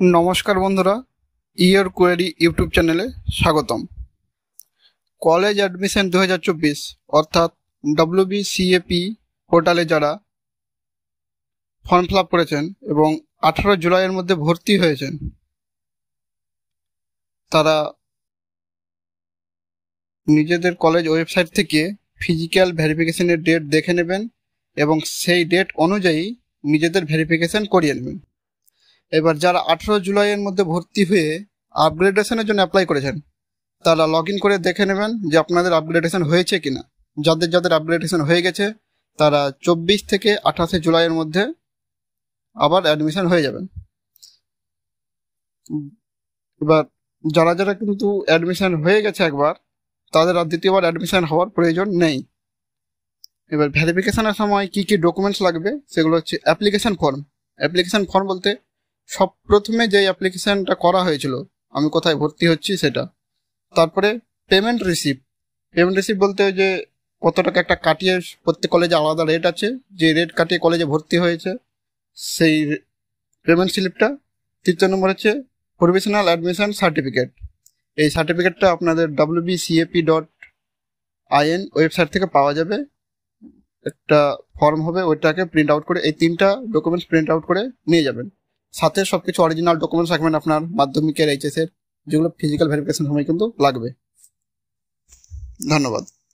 নমস্কার বন্ধুরা, your query YouTube চ্যানেলে স্বাগতম। কলেজ অ্যাডমিশন 2024 অর্থাৎ WBCAP পোর্টালে যারা ফর্ম ফিল আপ করেছেন এবং 18 জুলাইয়ের মধ্যে ভর্তি হয়েছেন, তারা নিজেদের কলেজ ওয়েবসাইট থেকে ফিজিক্যাল ভেরিফিকেশনের ডেট দেখে নেবেন এবং সেই ডেট অনুযায়ী নিজেদের ভেরিফিকেশন করিয়ে নেবেন। এবার যারা 18 জুলাইয়ের মধ্যে ভর্তি হয়ে আপগ্রেডেশনের জন্য অ্যাপ্লাই করেছেন, তারা লগ ইন করে দেখে নেবেন যে আপনাদের আপগ্রেডেশন হয়েছে কিনা। যাদের যাদের আপগ্রেডেশন হয়ে গেছে তারা 24 থেকে 28 জুলাইয়ের মধ্যে আবার অ্যাডমিশন হয়ে যাবেন। এবার যারা যারা কিন্তু অ্যাডমিশন হয়ে গেছে একবার, তাদের আর দ্বিতীয়বার অ্যাডমিশন হওয়ার প্রয়োজন নেই। এবার ভেরিফিকেশনের সময় কি কি ডকুমেন্টস লাগবে সেগুলো হচ্ছে অ্যাপ্লিকেশন ফর্ম। অ্যাপ্লিকেশন ফর্ম বলতে সব প্রথমে যে অ্যাপ্লিকেশনটা করা হয়েছিল, আমি কোথায় ভর্তি হচ্ছি সেটা। তারপরে পেমেন্ট রিসিপ্ট। পেমেন্ট রিসিপ্ট বলতে যে কত টাকা একটা কাটিয়ে, প্রত্যেক কলেজে আলাদা রেট আছে, যে রেট কাটিয়ে কলেজে ভর্তি হয়েছে সেই পেমেন্ট স্লিপটা। তৃতীয় নম্বর হচ্ছে প্রভিশনাল অ্যাডমিশন সার্টিফিকেট। এই সার্টিফিকেটটা আপনাদের WBCAP.in ওয়েবসাইট থেকে পাওয়া যাবে। একটা ফর্ম হবে, ওইটাকে প্রিন্ট আউট করে, এই 3টা ডকুমেন্টস প্রিন্ট আউট করে নিয়ে যাবেন। সাথে সবকিছু অরিজিনাল ডকুমেন্টস রাখবেন আপনার মাধ্যমিকের, এইচএসের, যেগুলো ফিজিক্যাল ভেরিফিকেশন সময় কিন্তু লাগবে। ধন্যবাদ।